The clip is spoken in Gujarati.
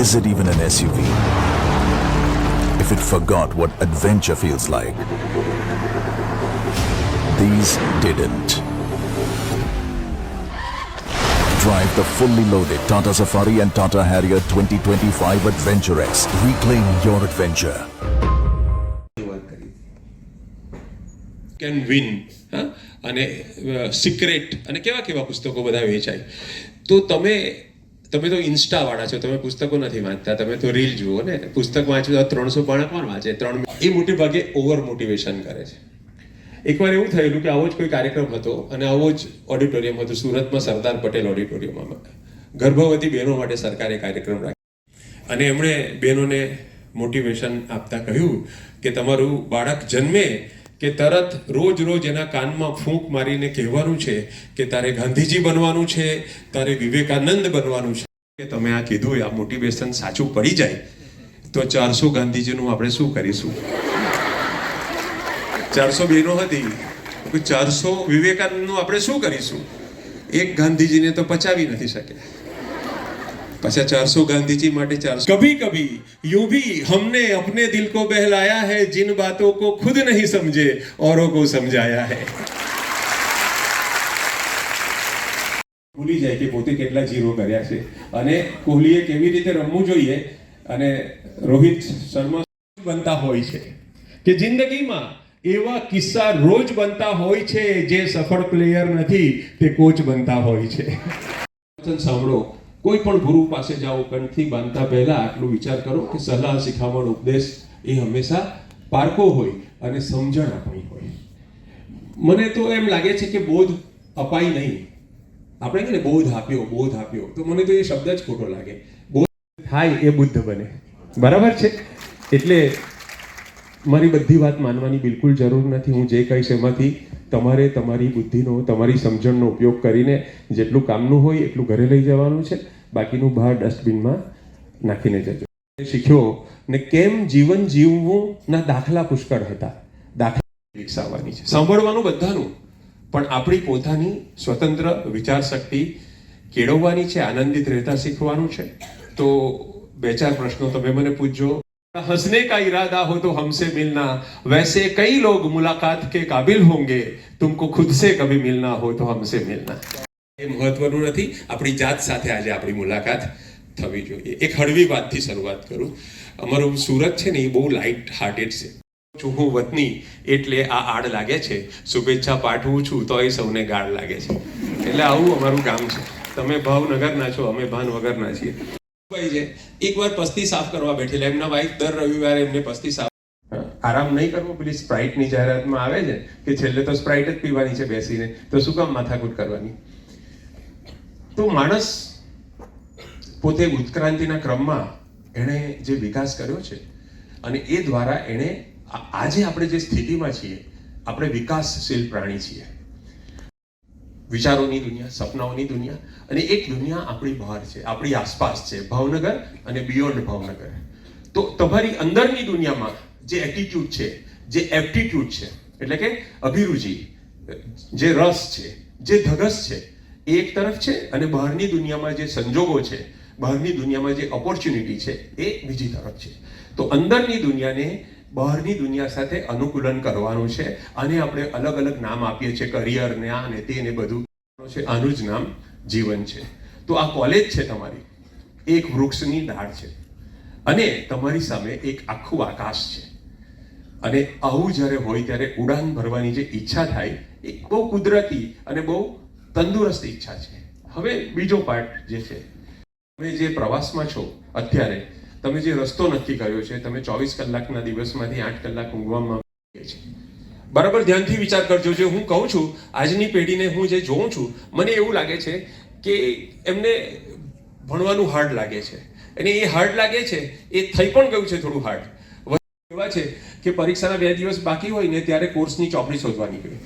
Is it even an SUV? If it forgot what adventure feels like. These didn't. Drive the fully loaded Tata Safari and Tata Harrier 2025 Adventure X. Reclaim your adventure. Can win અને સિક્રેટ અને કેવા કેવા પુસ્તકો બધા વેચાય. તો તમે તો ઇન્સ્ટાવાળા છો, તમે પુસ્તકો નથી વાંચતા, તમે તો રીલ જુઓ ને. પુસ્તક વાંચવું તો 300 પાના કોણ વાંચે? એ મોટે ભાગે ઓવર મોટિવેશન કરે છે. એકવાર એવું થયેલું કે આવો જ કોઈ કાર્યક્રમ હતો અને આવો જ ઓડિટોરિયમ હતું સુરતમાં, સરદાર પટેલ ઓડિટોરિયમમાં. ગર્ભવતી બહેનો માટે સરકારે કાર્યક્રમ રાખ્યો અને એમણે બહેનોને મોટિવેશન આપતા કહ્યું કે તમારું બાળક જન્મે કે તરત રોજ એના કાનમાં ફૂંક મારીને કહેવાનું છે કે તારે ગાંધીજી બનવાનું છે, તારે વિવેકાનંદ બનવાનું છે. કે તમે આ કીધું, આ મોટિવેશન સાચું પડી જાય તો 400 ગાંધીજીનું આપણે શું કરીશું? 400 બહેનો હતી, 400 વિવેકાનંદનું આપણે શું કરીશું? એક ગાંધીજીને તો પચાવી નથી શકે, पाछा 400 गांधी जी माटे 400. कभी कभी यूं भी हमने अपने दिल को बहलाया है, जिन बातों को खुद नहीं समझे औरों को समझाया है. ભૂલી જાય કે પોતે કેટલા જીરો કર્યા છે અને કોહલીએ કેવી રીતે રમવું જોઈએ. અને રોહિત શર્મા બનતા હોય છે કે જિંદગીમાં એવા કિસ્સા રોજ બનતા હોય છે, જે સફળ પ્લેયર નથી તે કોચ બનતા હોય છે. સાંભળો, કોઈ પણ ગુરુ પાસે જાઓ, કંઠથી બાંધતા પહેલા આટલું વિચાર કરો કે સલાહ, શિખામણ, ઉપદેશ એ હંમેશા પારકો હોય અને સમજણ આપણી હોય. મને તો એમ લાગે છે કે બોધ અપાય નહીં. આપણે કે બોધ આપ્યો, તો મને તો એ શબ્દ જ ખોટો લાગે. બોધ થાય એ બુદ્ધ બને, બરાબર છે? એટલે મારી બધી વાત માનવાની બિલકુલ જરૂર નથી. હું જે કહીશ એમાંથી તમારે તમારી બુદ્ધિનો, તમારી સમજણનો ઉપયોગ કરીને જેટલું કામનું હોય એટલું ઘરે લઈ જવાનું છે, બાકીનું બહાર ડસ્ટબિનમાં નાખીને જજો. શીખ્યો ને કેમ જીવન જીવવું ના દાખલા પુષ્કળ હતા. દાખલા વિકસાવવાની છે, સાંભળવાનું બધાનું, પણ આપણી પોતાની સ્વતંત્ર વિચાર શક્તિ કેળવવાની છે, આનંદિત રહેતા શીખવાનું છે. તો 2-4 પ્રશ્નો તમે મને પૂછજો. हंसने का इरादा हो तो हमसे मिलना, वैसे कई लोग मुलाकात के काबिल होंगे, तुमको खुद से कभी मिलना हो तो हमसे मिलना. એ મહત્વનું નથી, આપણી જાત સાથે આજે આપણી મુલાકાત થવી જોઈએ. એક હળવી વાતથી શરૂઆત કરું. અમારું સુરત છે ને એ બહુ લાઇટ હાર્ટેડ છે. હું વતની એટલે આ આડ લાગે છે, શુભેચ્છા પાઠવું છું તો એ સૌને ગાળ લાગે છે. એટલે આવું અમારું ગામ છે. તમે ભાવનગરના છો, અમે ભાનવગરના છીએ. એકવાર પસ્તી સાફ કરવા બેઠેલા, એમના વાઈફ દર રવિવારે એમને પસ્તી સાફ. આરામ નહીં કરવો, પેલી સ્પ્રાઇટની જાહેરાતમાં આવે છે કે છેલ્લે તો સ્પ્રાઇટ જ પીવાની છે બેસીને, તો શું કામ માથાકૂટ કરવાની? તો માણસ પોતે ઉત્ક્રાંતિના ક્રમમાં એણે જે વિકાસ કર્યો છે અને એ દ્વારા એણે આજે આપણે જે સ્થિતિમાં છીએ, આપણે વિકાસશીલ પ્રાણી છીએ. વિચારોની દુનિયા, સપનાઓની દુનિયા, અને એક દુનિયા આપણી બહાર છે, આપણી આસપાસ છે, ભાવનગર અને બિયોન્ડ ભાવનગર. તો તમારી અંદરની દુનિયામાં જે એટીટ્યુડ છે, જે એપ્ટિટ્યુડ છે, એટલે કે અભિરુચિ, જે રસ છે, જે ધગસ છે, એ એક તરફ છે, અને બહારની દુનિયામાં જે સંજોગો છે, બહારની દુનિયામાં જે ઓપોર્ચ્યુનિટી છે, એ બીજી તરફ છે. તો અંદરની દુનિયાને બહારની દુનિયા સાથે અનુકૂલન કરવાનું છે. અને આપણે અલગ અલગ નામ આપીએ છીએ, કરિયર ને આ ને તે ને બધું છે. આનું જ નામ જીવન છે. તો આ કોલેજ છે તમારી, એક વૃક્ષની ડાળ છે અને તમારી સામે એક આખું આકાશ છે. અને આવું જ્યારે હોય ત્યારે ઉડાન ભરવાની જે ઈચ્છા થાય એ બહુ કુદરતી અને બહુ તંદુરસ્ત ઈચ્છા છે. હવે બીજો પાર્ટ જે છે, તમે જે પ્રવાસમાં છો અત્યારે, તમે જે રસ્તો નક્કી કર્યો છે, તમે 24 કલાકના દિવસમાંથી 8 કલાક ઊંઘવામાં છે. બરાબર ધ્યાનથી વિચાર કરજો. જે હું કહું છું, આજની પેઢીને હું જે જોઉં છું, મને એવું લાગે છે કે એમને ભણવાનું હાર્ડ લાગે છે. અને એ હાર્ડ લાગે છે, એ થઈ પણ ગયું છે થોડું હાર્ડ. એવા છે કે પરીક્ષાના 2 દિવસ બાકી હોય ને ત્યારે કોર્સની ચોપડી શોધવા નીકળે.